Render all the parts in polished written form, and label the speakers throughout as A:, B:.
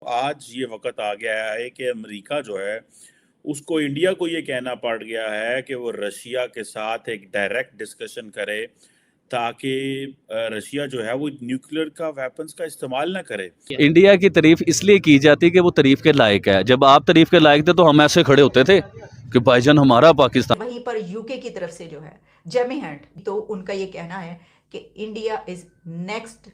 A: आज ये वक़्त आ गया है कि अमेरिका जो है, उसको इंडिया को ये कहना पड़ गया है कि वो रशिया के साथ एक डायरेक्ट डिस्कशन करे, ताकि रशिया जो है वो न्यूक्लियर का वेपन्स का इस्तेमाल ना करे।
B: इंडिया की तारीफ इसलिए की जाती है कि वो तारीफ के लायक है। जब आप तारीफ के लायक थे तो हम ऐसे खड़े होते थे कि भाईजान हमारा पाकिस्तान।
C: वहीं पर यूके की तरफ से जो है जेमी हंट, तो उनका ये कहना है कि India is next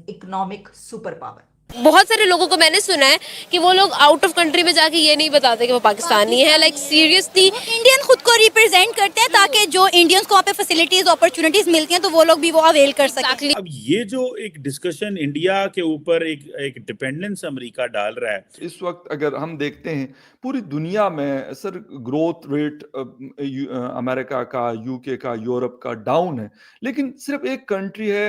C: economic super power.
D: बहुत सारे लोगों को मैंने सुना है कि वो लोग आउट ऑफ कंट्री में जाके ये नहीं बताते कि वो पाकिस्तानी है। लाइक सीरियसली
E: इंडियन खुद को रिप्रेजेंट करते हैं ताकि जो इंडियंस को वहाँ पे फैसिलिटीज अपॉर्चुनिटीज मिलती हैं तो वो लोग भी वो अवेल कर सकें।
A: अब ये जो एक डिस्कशन इंडिया के ऊपर एक डिपेंडेंस अमेरिका डाल रहा है,
F: इस वक्त अगर हम देखते हैं पूरी दुनिया में सर ग्रोथ रेट अमेरिका का, यूके का, यूरोप का डाउन है, लेकिन सिर्फ एक कंट्री है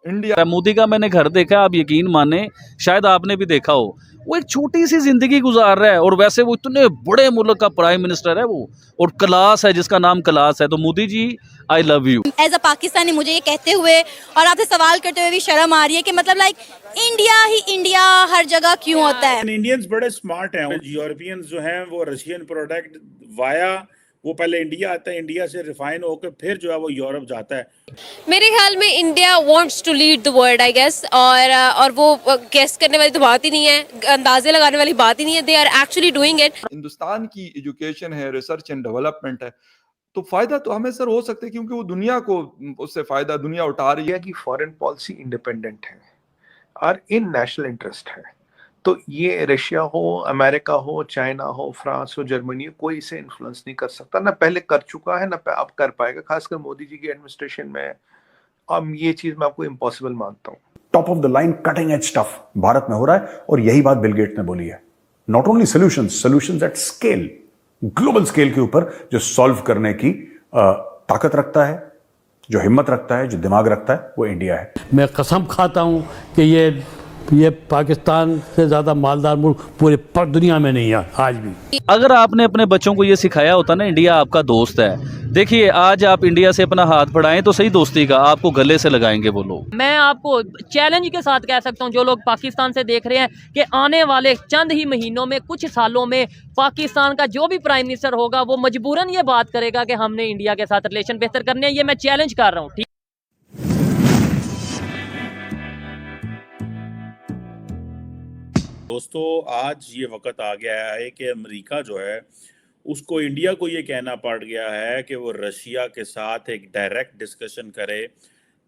F: इंडिया।
B: मोदी का मैंने घर देखा, आप यकीन माने, शायद आपने भी देखा हो। वो एक छोटी सी जिंदगी गुजार रहा है और वैसे वो इतने बड़े मुल्क का प्राइम मिनिस्टर है वो, और क्लास है जिसका नाम क्लास है। तो Modi ji, I love you.
E: As a Pakistani मुझे ये कहते हुए और आपसे सवाल करते हुए भी शर्म आ रही है कि मतलब लाइक इंडिया ही इंडिया हर जगह क्यों होता है।
A: इंडियंस बड़े स्मार्ट हैं। यूरोपियंस जो हैं वो रशियन प्रोडक्ट वाया, वो पहले इंडिया आता है, इंडिया से रिफाइन होकर फिर जो है वो यूरोप जाता है।
D: मेरे ख्याल में India wants to lead the world I guess, और वो गेस करने वाली तो बात ही नहीं है, अंदाजे लगाने वाली बात ही नहीं है। They are actually doing it.
F: Hindustan की एजुकेशन है, रिसर्च एंड डेवलपमेंट है, तो फायदा तो हमें सर हो सकता है क्योंकि वो दुनिया को उससे फायदा दुनिया उठा रही है।
G: इंडिया की फॉरेन पॉलिसी इंडिपेंडेंट है और इन नेशनल इंटरेस्ट है, तो ये रशिया हो, अमेरिका हो, चाइना हो, फ्रांस हो, जर्मनी हो, कोई इसे इन्फ्लुएंस नहीं कर सकता। ना पहले कर चुका है, ना अब कर पाएगा, खासकर मोदी जी की एडमिनिस्ट्रेशन में। अब ये चीज मैं आपको इम्पॉसिबल मानता हूँ।
H: Top of the line cutting edge stuff Bharat में हो रहा है और यही बात बिल गेट्स ने बोली है। Not only solutions at scale, global scale के ऊपर जो सॉल्व करने की ताकत रखता है, जो हिम्मत रखता है, जो दिमाग रखता है, वो इंडिया है।
I: मैं कसम खाता हूं कि ये पाकिस्तान से ज़्यादा मालदार मुल्क पूरे दुनिया में नहीं है आज भी।
B: अगर आपने अपने बच्चों को ये सिखाया होता ना इंडिया आपका दोस्त है, देखिए आज आप इंडिया से अपना हाथ बढ़ाएं तो सही दोस्ती का, आपको गले से लगाएंगे वो लोग।
J: मैं आपको चैलेंज के साथ कह सकता हूं, जो लोग पाकिस्तान से देख रहे हैं, कि आने वाले चंद ही महीनों में, कुछ सालों में पाकिस्तान का जो भी प्राइम मिनिस्टर होगा वो मजबूरन ये बात करेगा कि हमने इंडिया के साथ रिलेशन बेहतर करने हैं। ये मैं चैलेंज कर रहा हूँ।
A: दोस्तों, आज ये वक़्त आ गया है कि अमेरिका जो है, उसको इंडिया को ये कहना पड़ गया है कि वो रशिया के साथ एक डायरेक्ट डिस्कशन करे,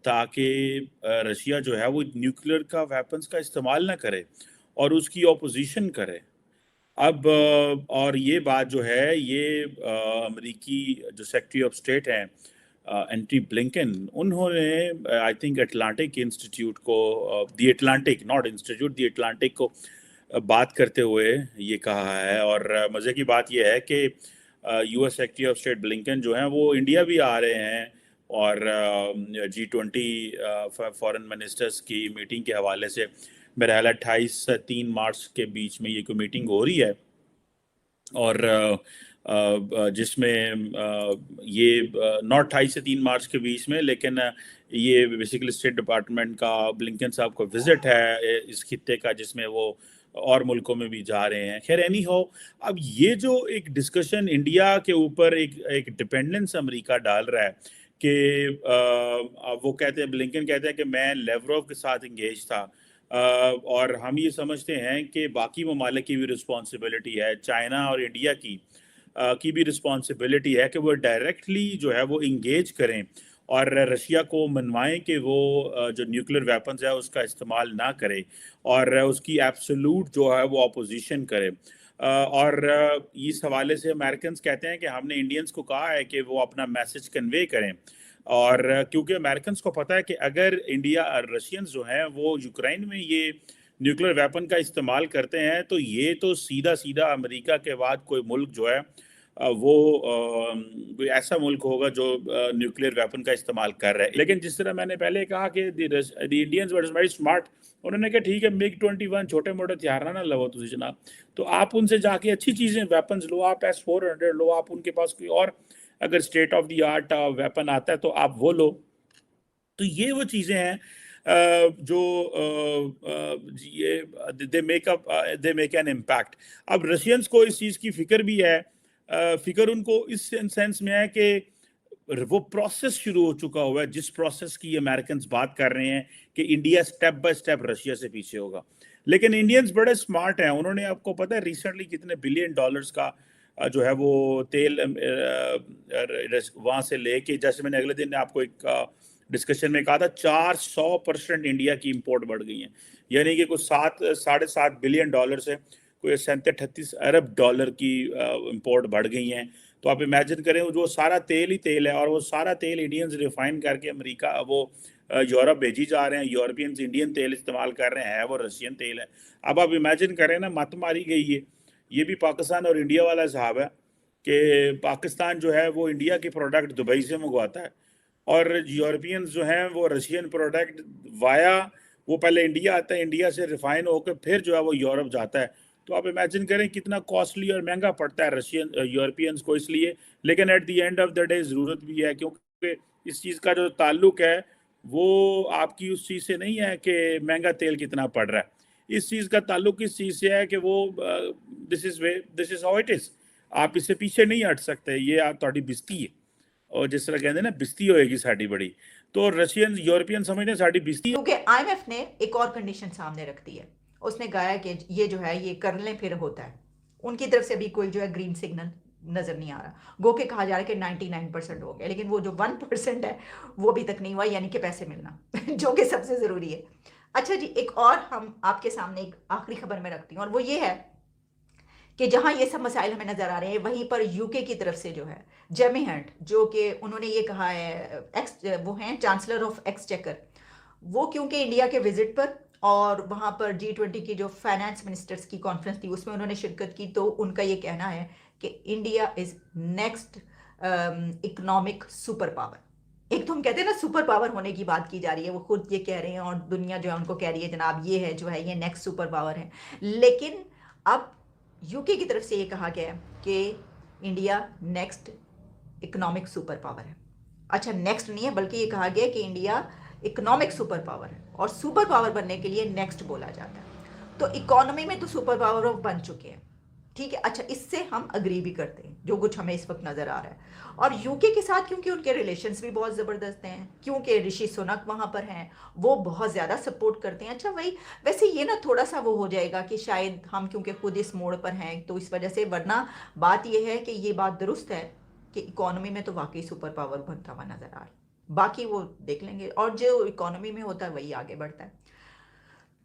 A: ताकि रशिया जो है वो न्यूक्लियर का वेपन्स का इस्तेमाल ना करे और उसकी ऑपोजिशन करे। अब और ये बात जो है ये अमेरिकी जो सेक्रेटरी ऑफ स्टेट हैं एंटी ब्लिंकन, उन्होंने आई थिंक अटलांटिक इंस्टीट्यूट को, the Atlantic not institute, the Atlantic को बात करते हुए ये कहा है। और मज़े की बात ये है कि US secretary of state Blinken जो हैं वो इंडिया भी आ रहे हैं, और G20 फॉरेन मिनिस्टर्स की मीटिंग के हवाले से मेरा ख्याल 28 से 3 मार्च के बीच में ये कोई मीटिंग हो रही है, और जिसमें ये नॉट 28 से 3 मार्च के बीच में, लेकिन ये बेसिकली स्टेट डिपार्टमेंट का ब्लिंकन साहब का विजिट है इस खित्ते का, जिसमें वो और मुल्कों में भी जा रहे हैं। खैर एनी हो, अब ये जो एक डिस्कशन इंडिया के ऊपर एक डिपेंडेंस अमेरिका डाल रहा है कि वो कहते हैं, ब्लिंकन कहते हैं कि मैं लेवरोव के साथ इंगेज था, और हम ये समझते हैं कि बाकी ममालिक की भी रिस्पॉन्सिबिलिटी है, चाइना और इंडिया की भी रिस्पॉन्सिबिलिटी है कि वो डायरेक्टली जो है वो इंगेज करें और रशिया को मनवाएं कि वो जो न्यूक्लियर वेपन्स है उसका इस्तेमाल ना करे, और उसकी एब्सोल्यूट जो है वो अपोजिशन करे। और इस हवाले से अमेरिकन कहते हैं कि हमने इंडियंस को कहा है कि वो अपना मैसेज कन्वे करें, और क्योंकि अमेरिकन को पता है कि अगर इंडिया और रशियंस जो हैं वो यूक्रेन में ये न्यूक्लियर वेपन का इस्तेमाल करते हैं, तो ये तो सीधा सीधा अमेरिका के बाद कोई मुल्क जो है वो कोई ऐसा मुल्क होगा जो न्यूक्लियर वेपन का इस्तेमाल कर रहा है। लेकिन जिस तरह मैंने पहले कहा कि the Indians were very smart, उन्होंने कहा ठीक है MiG-21 छोटे मोटे हथियार ना लवो तुझे जनाब, तो आप उनसे जाके अच्छी चीज़ें वेपन्स लो, आप S-400 लो, आप उनके पास कोई और अगर state of the art weapon आता है तो आप वो लो। तो ये वो चीज़ें हैं जो ये दे मेक एन इम्पैक्ट। अब रशियंस को इस चीज़ की फिक्र भी है, फिक्र उनको इस सेंस में है कि वो प्रोसेस शुरू हो चुका हुआ है, जिस प्रोसेस की अमेरिकन बात कर रहे हैं कि India step by step Russia से पीछे होगा। लेकिन इंडियंस बड़े स्मार्ट हैं, उन्होंने, आपको पता है रिसेंटली कितने बिलियन डॉलर्स का जो है वो तेल वहाँ से लेके, जैसे मैंने अगले दिन आपको एक डिस्कशन में कहा था, 400% इंडिया की इंपोर्ट बढ़ गई है, यानी कि कुछ 7.5 बिलियन डॉलर से कोई 37-38 अरब डॉलर की इंपोर्ट बढ़ गई हैं। तो आप इमेजिन करें, जो सारा तेल ही तेल है, और वो सारा तेल इंडियंस रिफाइन करके अमेरिका, वो यूरोप भेजी जा रहे हैं। यूरोपियंस इंडियन तेल इस्तेमाल कर रहे हैं, वो रशियन तेल है। अब आप इमेजिन करें ना, मत मारी गई है। ये भी पाकिस्तान और इंडिया वाला हिसाब है कि पाकिस्तान जो है वो इंडिया के प्रोडक्ट दुबई से मंगवाता है, और यूरोपियंस जो हैं वो रशियन प्रोडक्ट वाया, वो पहले इंडिया आता है, इंडिया से रिफाइन होकर फिर जो है वो यूरोप जाता है। तो आप इमेजिन करें कितना कॉस्टली और महंगा पड़ता है यूरोपियंस को, इसलिए। लेकिन at the end of the day ज़रूरत भी है, क्योंकि इस चीज़ का जो ताल्लुक है वो आपकी उस चीज़ से नहीं है कि महंगा तेल कितना पड़ रहा है। इस चीज़ का ताल्लुक इस चीज़ से है कि वो this is how it is. आप इससे पीछे नहीं हट सकते, ये आप थोड़ी बिस्ती है, और जिस तरह कहते हैं ना, बिस्ती होएगी साड़ी बड़ी। तो रशियन यूरोपियन समझते हैं साड़ी बिस्ती।
C: क्योंकि आईएमएफ ने एक और कंडीशन सामने रख दी है, उसने कहा है कि ये जो है ये कर लें फिर होता है। उनकी तरफ से अभी कोई जो है ग्रीन सिग्नल नजर नहीं आ रहा। गो के कहा जा रहा है कि 99% हो गया, लेकिन वो जो 1% है वो अभी तक नहीं हुआ, यानी कि पैसे मिलना जो कि सबसे जरूरी है। अच्छा जी, एक और हम आपके सामने एक आखिरी खबर में रखती हूँ, और वो ये है कि जहां ये सब मसाइल हमें नजर आ रहे हैं, वहीं पर यूके की तरफ से जो है जेमी हंट, जो कि उन्होंने ये कहा है, वो हैं चांसलर ऑफ एक्सचेकर, वो क्योंकि इंडिया के विजिट पर और वहाँ पर G20 की जो फाइनेंस मिनिस्टर्स की कॉन्फ्रेंस थी उसमें उन्होंने शिरकत की, तो उनका ये कहना है कि India is next economic super power. एक तो हम कहते हैं ना सुपर पावर होने की बात की जा रही है, वो खुद ये कह रहे हैं, और दुनिया जो है उनको कह रही है जनाब ये है जो है ये नेक्स्ट सुपर पावर है। लेकिन अब यूके की तरफ से ये कहा गया है कि India next economic super power है। अच्छा, नेक्स्ट नहीं है, बल्कि ये कहा गया कि इंडिया इकोनॉमिक सुपर पावर है, और सुपर पावर बनने के लिए नेक्स्ट बोला जाता है। तो इकोनॉमी में तो सुपर पावर बन चुके हैं, ठीक है। अच्छा, इससे हम अग्री भी करते हैं जो कुछ हमें इस वक्त नजर आ रहा है। और यूके के साथ क्योंकि उनके रिलेशंस भी बहुत ज़बरदस्त हैं, क्योंकि ऋषि सुनक वहाँ पर हैं, वो बहुत ज़्यादा सपोर्ट करते हैं। अच्छा, वही वैसे ये ना थोड़ा सा वो हो जाएगा कि शायद हम क्योंकि खुद इस मोड़ पर हैं तो इस वजह से, वरना बात यह है कि ये बात दुरुस्त है कि इकोनॉमी में तो वाकई सुपर पावर बनता हुआ नजर आ रहा है। बाकी वो देख लेंगे, और जो इकोनॉमी में होता है वही आगे बढ़ता है।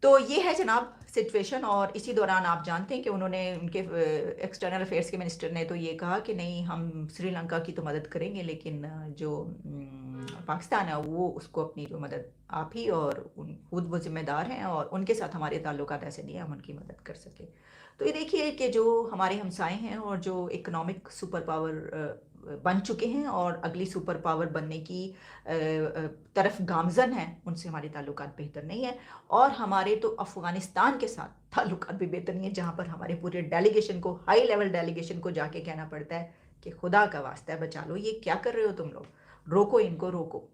C: तो ये है जनाब सिचुएशन। और इसी दौरान आप जानते हैं कि उन्होंने, उनके एक्सटर्नल अफेयर्स के मिनिस्टर ने तो ये कहा कि नहीं, हम श्रीलंका की तो मदद करेंगे, लेकिन जो पाकिस्तान है वो उसको अपनी जो मदद आप ही और खुद वो जिम्मेदार हैं, और उनके साथ हमारे ताल्लुकात ऐसे नहीं है हम उनकी मदद कर सके। तो ये देखिए कि जो हमारे हमसाए हैं और जो इकोनॉमिक सुपर पावर बन चुके हैं और अगली सुपर पावर बनने की तरफ गामजन है, उनसे हमारे ताल्लुकात बेहतर नहीं है। और हमारे तो अफ़गानिस्तान के साथ ताल्लुकात भी बेहतर नहीं है, जहाँ पर हमारे पूरे डेलीगेशन को, हाई लेवल डेलीगेशन को जाके कहना पड़ता है कि खुदा का वास्ता है बचा लो, ये क्या कर रहे हो तुम लोग, रोको इनको, रोको।